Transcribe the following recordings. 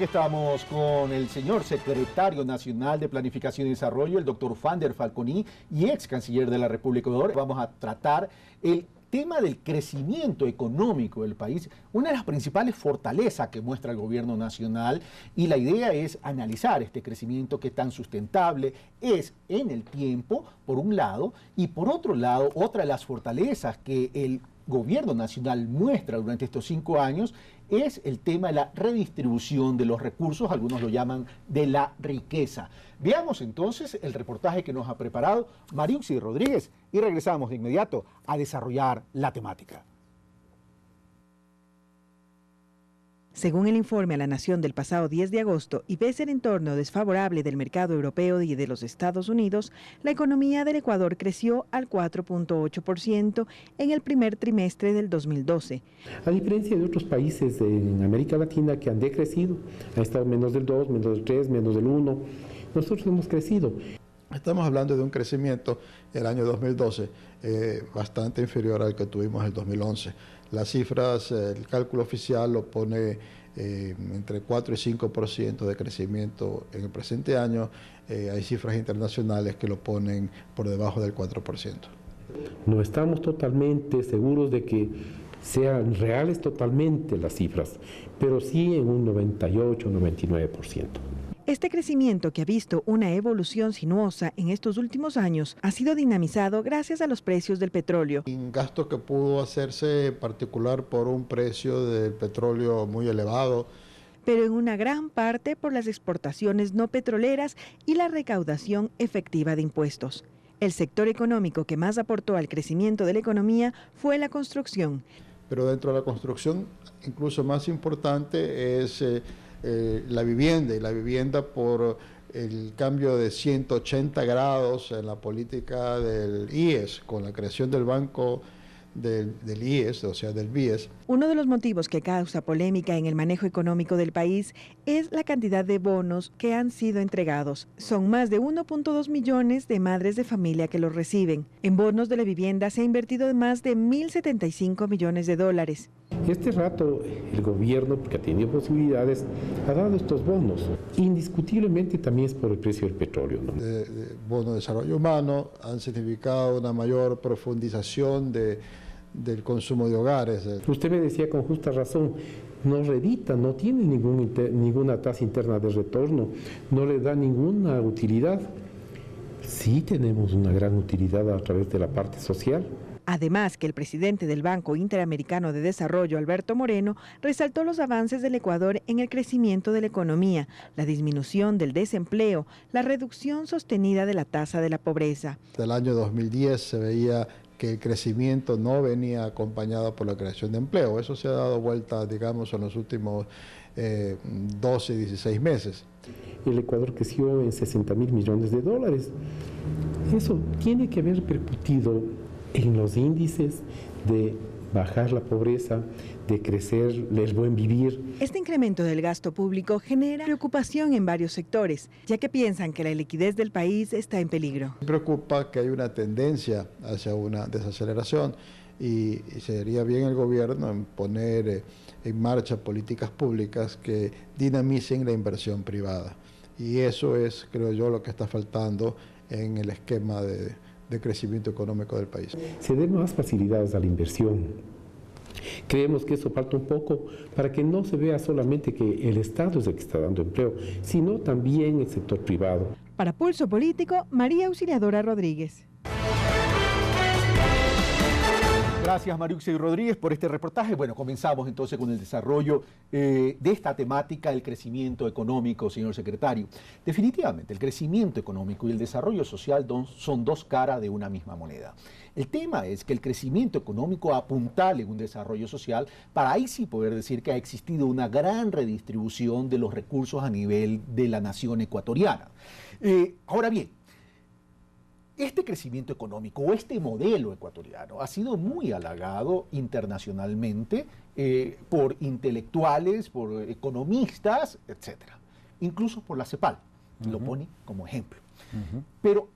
Estamos con el señor secretario nacional de Planificación y Desarrollo, el doctor Fander Falconi, y ex canciller de la República de Ecuador. Vamos a tratar el tema del crecimiento económico del país, una de las principales fortalezas que muestra el gobierno nacional, y la idea es analizar este crecimiento que tan sustentable es en el tiempo, por un lado, y por otro lado, otra de las fortalezas que el gobierno nacional muestra durante estos 5 años es el tema de la redistribución de los recursos, algunos lo llaman de la riqueza. Veamos entonces el reportaje que nos ha preparado Mariuxi Rodríguez y regresamos de inmediato a desarrollar la temática. Según el informe a la Nación del pasado 10 de agosto, y pese al entorno desfavorable del mercado europeo y de los Estados Unidos, la economía del Ecuador creció al 4.8% en el primer trimestre del 2012. A diferencia de otros países en América Latina que han decrecido, han estado menos del 2, menos del 3, menos del 1, nosotros hemos crecido. Estamos hablando de un crecimiento el año 2012 bastante inferior al que tuvimos el 2011. Las cifras, el cálculo oficial lo pone entre 4 y 5% de crecimiento en el presente año. Hay cifras internacionales que lo ponen por debajo del 4%. No estamos totalmente seguros de que sean reales totalmente las cifras, pero sí en un 98-99%. Este crecimiento, que ha visto una evolución sinuosa en estos últimos años, ha sido dinamizado gracias a los precios del petróleo. Un gasto que pudo hacerse en particular por un precio del petróleo muy elevado, pero en una gran parte por las exportaciones no petroleras y la recaudación efectiva de impuestos. El sector económico que más aportó al crecimiento de la economía fue la construcción. Pero dentro de la construcción, incluso más importante es la vivienda, y la vivienda por el cambio de 180 grados en la política del IES, con la creación del banco del IES, o sea, del BIES. Uno de los motivos que causa polémica en el manejo económico del país es la cantidad de bonos que han sido entregados. Son más de 1.2 millones de madres de familia que los reciben. En bonos de la vivienda se ha invertido más de 1.075 millones de dólares. Este rato el gobierno, porque ha tenido posibilidades, ha dado estos bonos. Indiscutiblemente también es por el precio del petróleo, ¿no? Bonos de desarrollo humano han significado una mayor profundización del consumo de hogares. Usted me decía con justa razón, no redita, no tiene ninguna tasa interna de retorno, no le da ninguna utilidad. Sí tenemos una gran utilidad a través de la parte social. Además, que el presidente del Banco Interamericano de Desarrollo, Alberto Moreno, resaltó los avances del Ecuador en el crecimiento de la economía, la disminución del desempleo, la reducción sostenida de la tasa de la pobreza. Del año 2010 se veía que el crecimiento no venía acompañado por la creación de empleo. Eso se ha dado vuelta, digamos, en los últimos 12, 16 meses. El Ecuador creció en 60.000 millones de dólares. Eso tiene que haber repercutido en los índices de bajar la pobreza, de crecer el buen vivir. Este incremento del gasto público genera preocupación en varios sectores, ya que piensan que la liquidez del país está en peligro. Me preocupa que hay una tendencia hacia una desaceleración y sería bien el gobierno en poner en marcha políticas públicas que dinamicen la inversión privada. Y eso es, creo yo, lo que está faltando en el esquema de crecimiento económico del país. Se den más facilidades a la inversión. Creemos que eso falta un poco para que no se vea solamente que el Estado es el que está dando empleo, sino también el sector privado. Para Pulso Político, María Auxiliadora Rodríguez. Gracias, Mariuxi Rodríguez, por este reportaje. Bueno, comenzamos entonces con el desarrollo de esta temática del crecimiento económico, señor secretario. Definitivamente, el crecimiento económico y el desarrollo social son dos caras de una misma moneda. El tema es que el crecimiento económico apuntale un desarrollo social para ahí sí poder decir que ha existido una gran redistribución de los recursos a nivel de la nación ecuatoriana. Ahora bien, este crecimiento económico o este modelo ecuatoriano ha sido muy halagado internacionalmente por intelectuales, por economistas, etcétera, incluso por la CEPAL, lo pone como ejemplo. Pero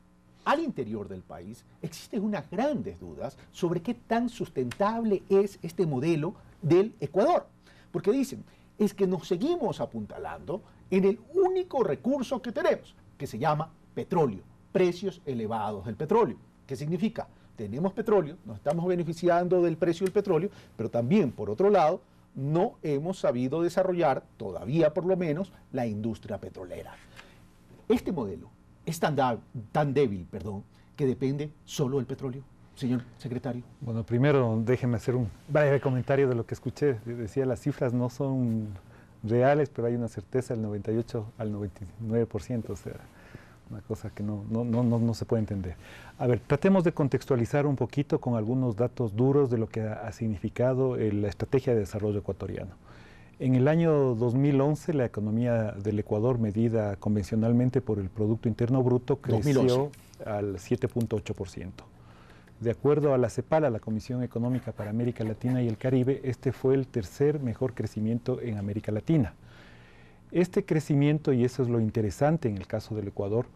al interior del país existen unas grandes dudas sobre qué tan sustentable es este modelo del Ecuador, porque dicen, es que nos seguimos apuntalando en el único recurso que tenemos, que se llama petróleo, precios elevados del petróleo. ¿Qué significa? Tenemos petróleo, nos estamos beneficiando del precio del petróleo, pero también, por otro lado, no hemos sabido desarrollar, todavía por lo menos, la industria petrolera. Este modelo es tan débil, que depende solo del petróleo, señor secretario. Bueno, primero déjeme hacer un breve comentario de lo que escuché. Decía, las cifras no son reales, pero hay una certeza del 98 al 99%, o sea, una cosa que no se puede entender. A ver, tratemos de contextualizar un poquito con algunos datos duros de lo que ha significado la estrategia de desarrollo ecuatoriano. En el año 2011, la economía del Ecuador, medida convencionalmente por el Producto Interno Bruto, creció 2011. al 7.8%. De acuerdo a la CEPAL, a la Comisión Económica para América Latina y el Caribe, este fue el tercer mejor crecimiento en América Latina. Este crecimiento, y eso es lo interesante en el caso del Ecuador,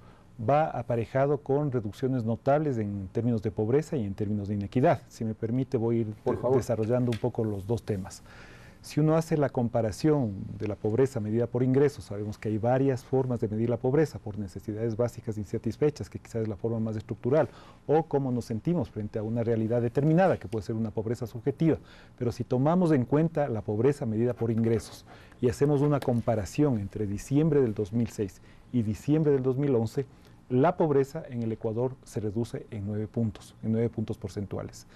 va aparejado con reducciones notables en términos de pobreza y en términos de inequidad. Si me permite, voy a ir desarrollando un poco los dos temas. Si uno hace la comparación de la pobreza medida por ingresos, sabemos que hay varias formas de medir la pobreza, por necesidades básicas insatisfechas, que quizás es la forma más estructural, o cómo nos sentimos frente a una realidad determinada, que puede ser una pobreza subjetiva. Pero si tomamos en cuenta la pobreza medida por ingresos y hacemos una comparación entre diciembre del 2006 y diciembre del 2011, la pobreza en el Ecuador se reduce en 9 puntos porcentuales.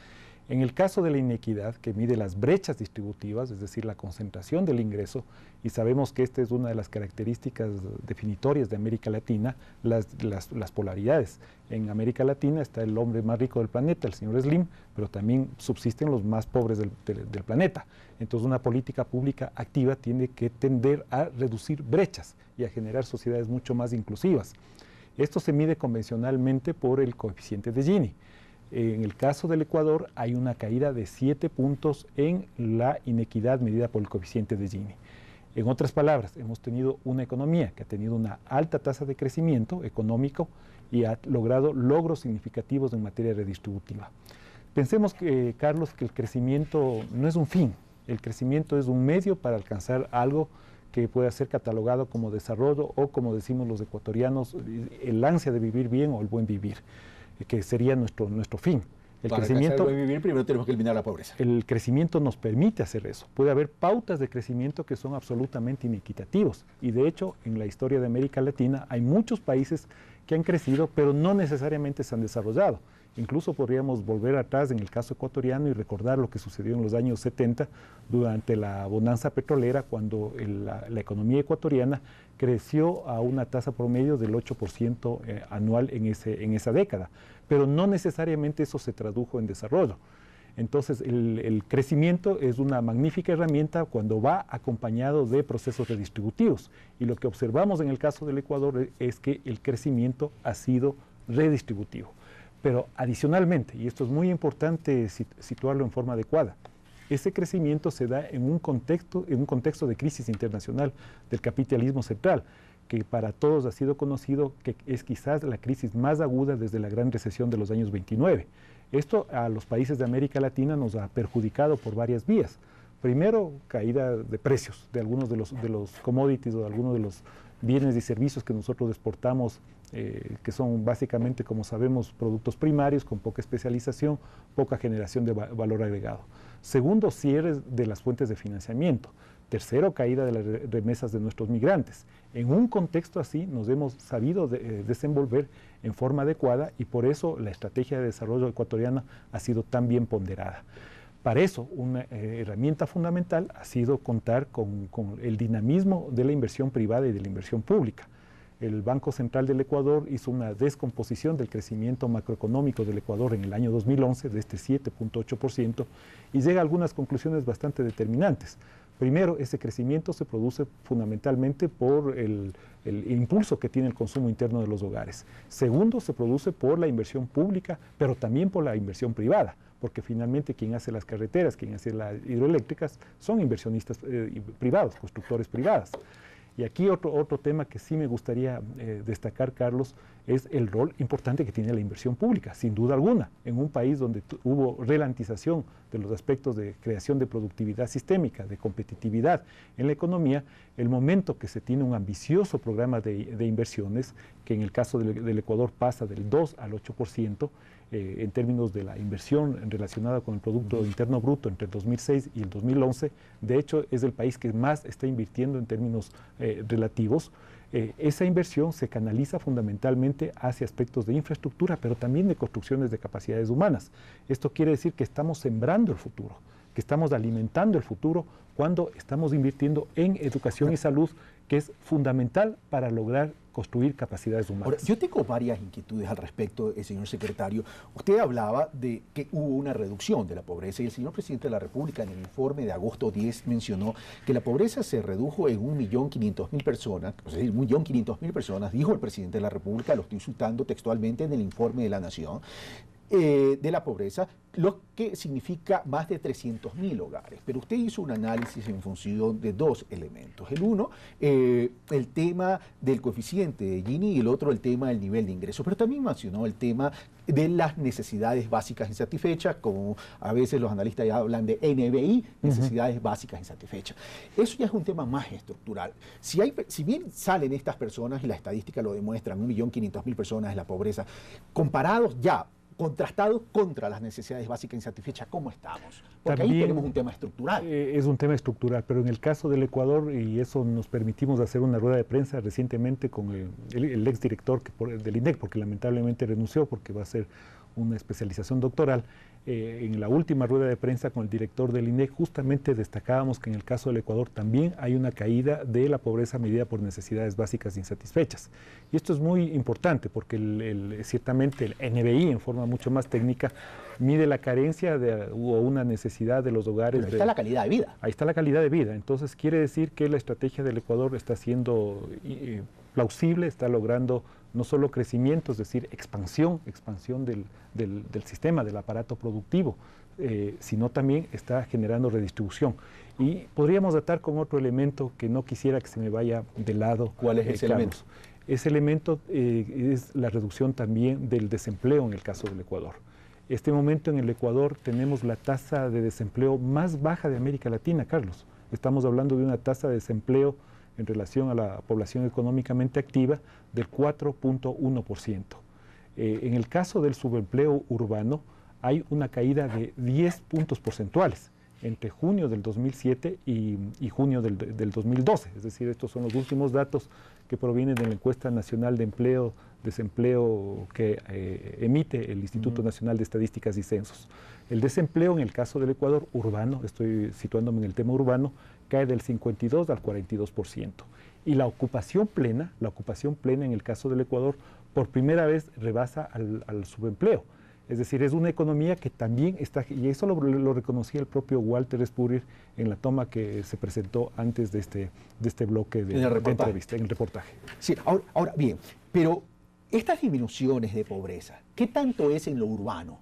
En el caso de la inequidad, que mide las brechas distributivas, es decir, la concentración del ingreso, y sabemos que esta es una de las características definitorias de América Latina, las polaridades. En América Latina está el hombre más rico del planeta, el señor Slim, pero también subsisten los más pobres del planeta. Entonces, una política pública activa tiene que tender a reducir brechas y a generar sociedades mucho más inclusivas. Esto se mide convencionalmente por el coeficiente de Gini. En el caso del Ecuador hay una caída de 7 puntos en la inequidad medida por el coeficiente de Gini. En otras palabras, hemos tenido una economía que ha tenido una alta tasa de crecimiento económico y ha logrado logros significativos en materia redistributiva. Pensemos, Carlos, que el crecimiento no es un fin, el crecimiento es un medio para alcanzar algo que pueda ser catalogado como desarrollo o, como decimos los ecuatorianos, el ansia de vivir bien o el buen vivir, que sería nuestro fin. Para alcanzar el buen vivir, primero tenemos que eliminar la pobreza. El crecimiento nos permite hacer eso. Puede haber pautas de crecimiento que son absolutamente inequitativos. Y de hecho, en la historia de América Latina hay muchos países que han crecido, pero no necesariamente se han desarrollado. Incluso podríamos volver atrás en el caso ecuatoriano y recordar lo que sucedió en los años 70 durante la bonanza petrolera, cuando la economía ecuatoriana creció a una tasa promedio del 8% anual en esa década. Pero no necesariamente eso se tradujo en desarrollo. Entonces, el crecimiento es una magnífica herramienta cuando va acompañado de procesos redistributivos. Y lo que observamos en el caso del Ecuador es que el crecimiento ha sido redistributivo. Pero adicionalmente, y esto es muy importante situarlo en forma adecuada, ese crecimiento se da en un contexto de crisis internacional del capitalismo central, que para todos ha sido conocido que es quizás la crisis más aguda desde la gran recesión de los años 29. Esto a los países de América Latina nos ha perjudicado por varias vías. Primero, caída de precios de algunos de los commodities o de algunos de los bienes y servicios que nosotros exportamos, que son básicamente, como sabemos, productos primarios con poca especialización, poca generación de valor agregado. Segundo, cierres de las fuentes de financiamiento. Tercero, caída de las remesas de nuestros migrantes. En un contexto así nos hemos sabido desenvolver en forma adecuada y por eso la estrategia de desarrollo ecuatoriana ha sido tan bien ponderada. Para eso, una herramienta fundamental ha sido contar con el dinamismo de la inversión privada y de la inversión pública. El Banco Central del Ecuador hizo una descomposición del crecimiento macroeconómico del Ecuador en el año 2011 de este 7.8% y llega a algunas conclusiones bastante determinantes. Primero, ese crecimiento se produce fundamentalmente por el impulso que tiene el consumo interno de los hogares. Segundo, se produce por la inversión pública, pero también por la inversión privada, porque finalmente quien hace las carreteras, quien hace las hidroeléctricas, son inversionistas privados, constructores privados. Y aquí otro tema que sí me gustaría destacar, Carlos, es el rol importante que tiene la inversión pública, sin duda alguna. En un país donde hubo ralentización de los aspectos de creación de productividad sistémica, de competitividad en la economía, el momento que se tiene un ambicioso programa de inversiones, que en el caso del Ecuador pasa del 2 al 8%, en términos de la inversión relacionada con el Producto Interno Bruto entre el 2006 y el 2011, de hecho es el país que más está invirtiendo en términos relativos. Esa inversión se canaliza fundamentalmente hacia aspectos de infraestructura, pero también de construcciones de capacidades humanas. Esto quiere decir que estamos sembrando el futuro, que estamos alimentando el futuro cuando estamos invirtiendo en educación y salud, que es fundamental para lograr construir capacidades humanas. Ahora, yo tengo varias inquietudes al respecto, señor secretario. Usted hablaba de que hubo una reducción de la pobreza y el señor presidente de la República en el informe de agosto 10 mencionó que la pobreza se redujo en 1.500.000 personas, es decir, 1.500.000 personas, dijo el presidente de la República, lo estoy citando textualmente en el informe de la Nación, de la pobreza, lo que significa más de 300.000 hogares. Pero usted hizo un análisis en función de dos elementos. El uno, el tema del coeficiente de Gini y el otro, el tema del nivel de ingreso. Pero también mencionó el tema de las necesidades básicas insatisfechas, como a veces los analistas ya hablan de NBI, necesidades básicas insatisfechas. Eso ya es un tema más estructural. Si bien salen estas personas, y la estadística lo demuestra, 1.500.000 personas en la pobreza, comparados ya, contrastados contra las necesidades básicas insatisfechas, ¿cómo estamos? Porque también, ahí tenemos un tema estructural. Es un tema estructural, pero en el caso del Ecuador, y eso nos permitimos hacer una rueda de prensa recientemente con el exdirector del INDEC, porque lamentablemente renunció porque va a hacer una especialización doctoral. En la última rueda de prensa con el director del INEC justamente destacábamos que en el caso del Ecuador también hay una caída de la pobreza medida por necesidades básicas insatisfechas. Y esto es muy importante porque ciertamente el NBI en forma mucho más técnica mide la carencia o una necesidad de los hogares. Pero ahí está la calidad de vida. Ahí está la calidad de vida. Entonces quiere decir que la estrategia del Ecuador está siendo plausible, está logrando no solo crecimiento, es decir, expansión del sistema, del aparato productivo, sino también está generando redistribución. Y podríamos atar con otro elemento que no quisiera que se me vaya de lado. ¿Cuál es ese elemento? Ese elemento es la reducción también del desempleo en el caso del Ecuador. Este momento en el Ecuador tenemos la tasa de desempleo más baja de América Latina, Carlos. Estamos hablando de una tasa de desempleo en relación a la población económicamente activa del 4.1%. En el caso del subempleo urbano hay una caída de 10 puntos porcentuales entre junio del 2007 y junio del 2012. Es decir, estos son los últimos datos que provienen de la encuesta nacional de desempleo que emite el Instituto Nacional de Estadísticas y Censos. El desempleo en el caso del Ecuador urbano, estoy situándome en el tema urbano, cae del 52 al 42%. Y la ocupación plena en el caso del Ecuador, por primera vez rebasa al subempleo. Es decir, es una economía que también está, y eso lo reconocía el propio Walter Spurrier en la toma que se presentó antes de este bloque de entrevista, en el reportaje. Sí, ahora bien, pero estas disminuciones de pobreza, ¿qué tanto es en lo urbano?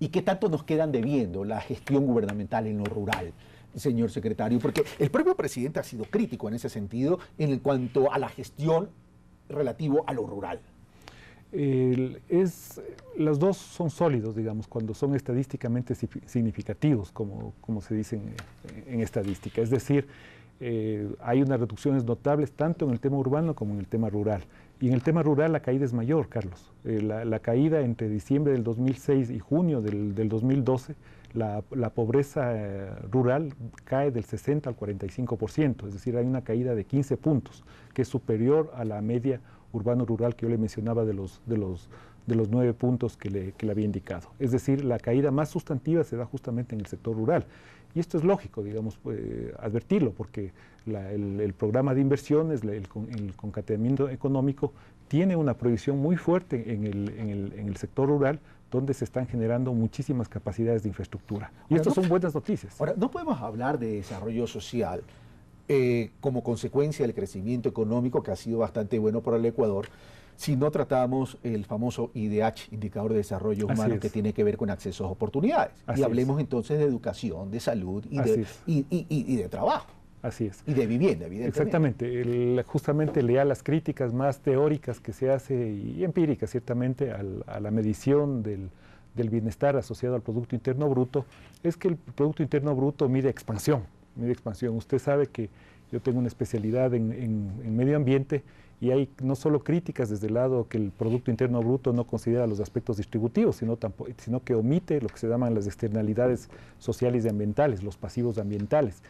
¿Y qué tanto nos quedan debiendo la gestión gubernamental en lo rural, señor secretario? Porque el propio presidente ha sido crítico en ese sentido en cuanto a la gestión relativo a lo rural. Los dos son sólidos, digamos, cuando son estadísticamente significativos, como se dice en estadística. Es decir, hay unas reducciones notables tanto en el tema urbano como en el tema rural. Y en el tema rural la caída es mayor, Carlos. La caída entre diciembre del 2006 y junio del 2012, la pobreza rural cae del 60 al 45%, es decir, hay una caída de 15 puntos, que es superior a la media urbano-rural que yo le mencionaba de los 9 puntos que le había indicado. Es decir, la caída más sustantiva se da justamente en el sector rural. Y esto es lógico, digamos, advertirlo, porque el programa de inversiones, el concatenamiento económico, tiene una proyección muy fuerte en el sector rural, donde se están generando muchísimas capacidades de infraestructura. Y estas son buenas noticias. Ahora, no podemos hablar de desarrollo social como consecuencia del crecimiento económico, que ha sido bastante bueno para el Ecuador, si no tratamos el famoso IDH, Indicador de Desarrollo Humano, que tiene que ver con acceso a oportunidades. Y hablemos entonces de educación, de salud y de trabajo. Así es. Y de vivienda, evidentemente. Exactamente. Justamente lea las críticas más teóricas que se hace y empíricas, ciertamente, a la medición del bienestar asociado al Producto Interno Bruto, es que el Producto Interno Bruto mide expansión. Usted sabe que yo tengo una especialidad en medio ambiente y hay no solo críticas desde el lado que el Producto Interno Bruto no considera los aspectos distributivos, sino que omite lo que se llaman las externalidades sociales y ambientales, los pasivos ambientales.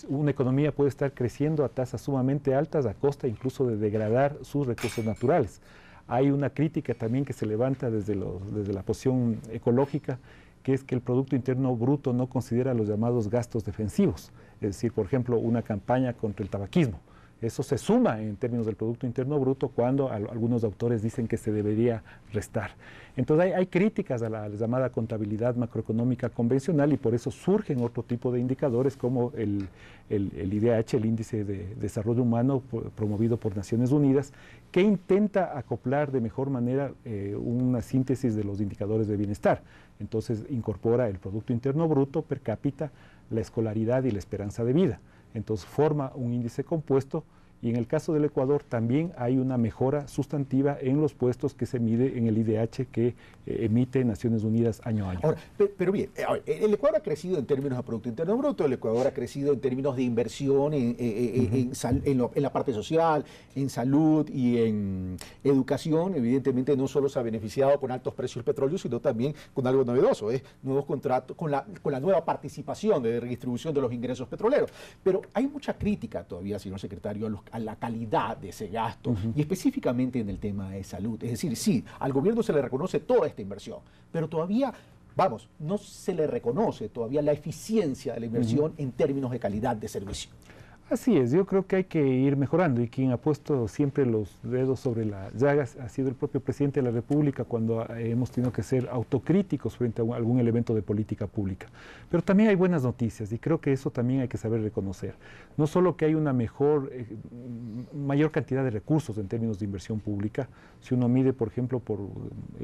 Una economía puede estar creciendo a tasas sumamente altas a costa incluso de degradar sus recursos naturales. Hay una crítica también que se levanta desde la posición ecológica, que es que el Producto Interno Bruto no considera los llamados gastos defensivos, es decir, por ejemplo, una campaña contra el tabaquismo. Eso se suma en términos del Producto Interno Bruto cuando algunos autores dicen que se debería restar. Entonces hay críticas a la llamada contabilidad macroeconómica convencional y por eso surgen otro tipo de indicadores como el IDH, el Índice de Desarrollo Humano promovido por Naciones Unidas, que intenta acoplar de mejor manera una síntesis de los indicadores de bienestar. Entonces incorpora el Producto Interno Bruto per cápita, la escolaridad y la esperanza de vida. Entonces forma un índice compuesto y en el caso del Ecuador también hay una mejora sustantiva en los puestos que se mide en el IDH que emite Naciones Unidas año a año. Ahora, pero bien, el Ecuador ha crecido en términos de Producto Interno Bruto, el Ecuador ha crecido en términos de inversión en la parte social, en salud y en educación. Evidentemente no solo se ha beneficiado con altos precios del petróleo, sino también con algo novedoso, nuevos contratos, con la nueva participación de redistribución de los ingresos petroleros. Pero hay mucha crítica todavía, señor secretario, a la calidad de ese gasto y específicamente en el tema de salud. Es decir, sí, al gobierno se le reconoce toda esta inversión, pero todavía, no se le reconoce todavía la eficiencia de la inversión en términos de calidad de servicio. Así es, yo creo que hay que ir mejorando y quien ha puesto siempre los dedos sobre las llagas ha sido el propio presidente de la República cuando hemos tenido que ser autocríticos frente a algún elemento de política pública. Pero también hay buenas noticias y creo que eso también hay que saber reconocer. No solo que hay una mayor cantidad de recursos en términos de inversión pública, si uno mide, por ejemplo, por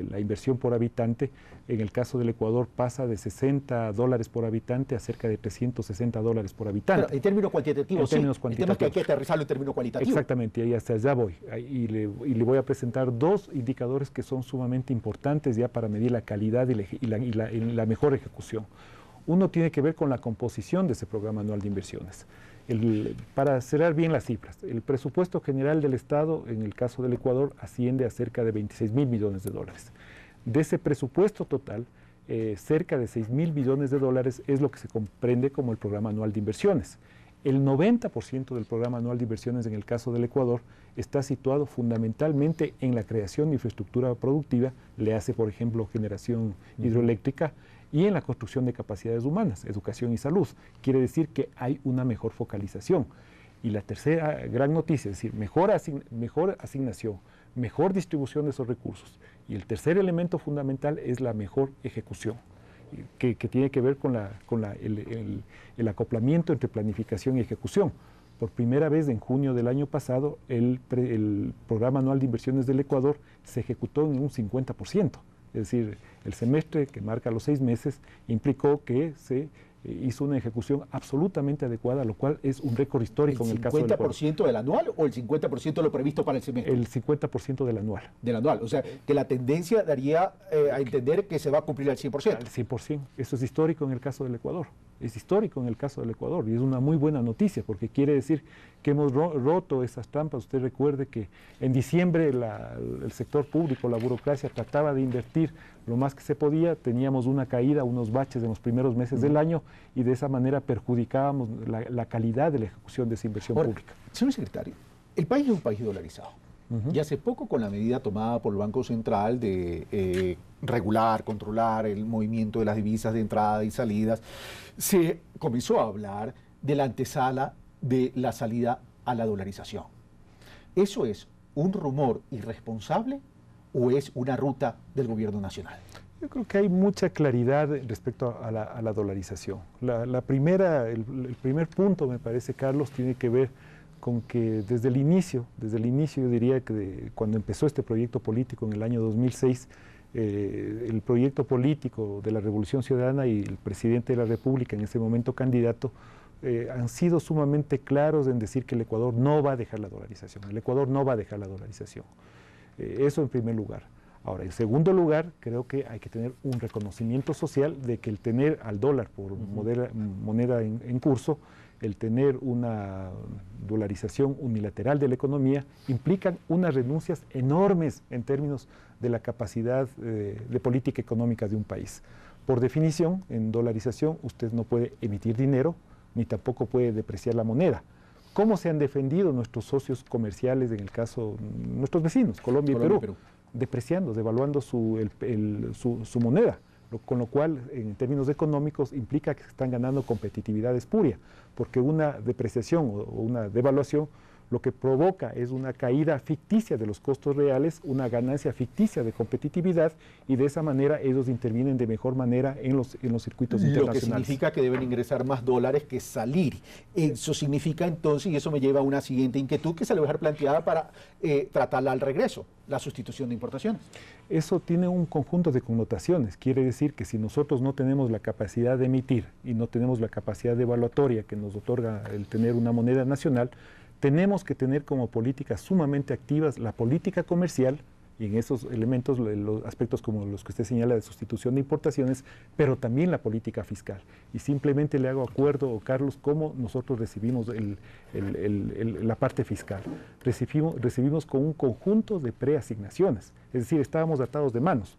la inversión por habitante, en el caso del Ecuador pasa de $60 por habitante a cerca de $360 por habitante. Pero en términos cuantitativos, el tema es que hay que aterrizarlo en términos cualitativos. Exactamente, y hasta allá voy. Y le voy a presentar dos indicadores que son sumamente importantes ya para medir la calidad y la mejor ejecución. Uno tiene que ver con la composición de ese programa anual de inversiones. Para cerrar bien las cifras, el presupuesto general del Estado, en el caso del Ecuador, asciende a cerca de $26.000 millones. De ese presupuesto total, cerca de $6.000 millones es lo que se comprende como el programa anual de inversiones. El 90% del programa anual de inversiones en el caso del Ecuador está situado fundamentalmente en la creación de infraestructura productiva, le hace, por ejemplo, generación hidroeléctrica, y en la construcción de capacidades humanas, educación y salud. Quiere decir que hay una mejor focalización. Y la tercera gran noticia, es decir, mejor asignación, mejor distribución de esos recursos. Y el tercer elemento fundamental es la mejor ejecución, que tiene que ver con el acoplamiento entre planificación y ejecución. Por primera vez en junio del año pasado, el programa anual de inversiones del Ecuador se ejecutó en un 50%. Es decir, el semestre que marca los 6 meses implicó que se hizo una ejecución absolutamente adecuada, lo cual es un récord histórico en el caso del Ecuador. ¿El 50% del anual o el 50% de lo previsto para el semestre? El 50% del anual. Del anual, o sea, que la tendencia daría a entender que se va a cumplir al 100%. Al 100%. Eso es histórico en el caso del Ecuador. Es histórico en el caso del Ecuador y es una muy buena noticia porque quiere decir que hemos roto esas trampas. Usted recuerde que en diciembre el sector público, la burocracia, trataba de invertir lo más que se podía, teníamos una caída, unos baches en los primeros meses del año y de esa manera perjudicábamos la calidad de la ejecución de esa inversión pública. Señor secretario, el país es un país dolarizado. Y hace poco, con la medida tomada por el Banco Central de regular, controlar el movimiento de las divisas de entrada y salidas, se comenzó a hablar de la antesala de la salida a la dolarización. ¿Eso es un rumor irresponsable o es una ruta del gobierno nacional? Yo creo que hay mucha claridad respecto a la dolarización. El primer punto, me parece, Carlos, tiene que ver con que desde el inicio yo diría que cuando empezó este proyecto político en el año 2006, el proyecto político de la Revolución Ciudadana y el presidente de la República, en ese momento candidato, han sido sumamente claros en decir que el Ecuador no va a dejar la dolarización. El Ecuador no va a dejar la dolarización. Eso en primer lugar. Ahora, en segundo lugar, creo que hay que tener un reconocimiento social de que el tener al dólar por moneda en curso, el tener una dolarización unilateral de la economía, implican unas renuncias enormes en términos de la capacidad de política económica de un país. Por definición, en dolarización usted no puede emitir dinero, ni tampoco puede depreciar la moneda. ¿Cómo se han defendido nuestros socios comerciales, en el caso nuestros vecinos, Colombia y Perú? Depreciando, devaluando su moneda, con lo cual, en términos económicos, implica que están ganando competitividad espuria, porque una depreciación o una devaluación lo que provoca es una caída ficticia de los costos reales, una ganancia ficticia de competitividad, y de esa manera ellos intervienen de mejor manera en los circuitos internacionales. Lo que significa que deben ingresar más dólares que salir. Eso significa entonces, y eso me lleva a una siguiente inquietud que se le va a dejar planteada para tratarla al regreso, la sustitución de importaciones. Eso tiene un conjunto de connotaciones. Quiere decir que si nosotros no tenemos la capacidad de emitir y no tenemos la capacidad devaluatoria que nos otorga el tener una moneda nacional, tenemos que tener como políticas sumamente activas la política comercial, y en esos elementos, los aspectos como los que usted señala de sustitución de importaciones, pero también la política fiscal. Y simplemente le hago acuerdo, Carlos, cómo nosotros recibimos la parte fiscal. Recibimos con un conjunto de preasignaciones, es decir, estábamos atados de manos.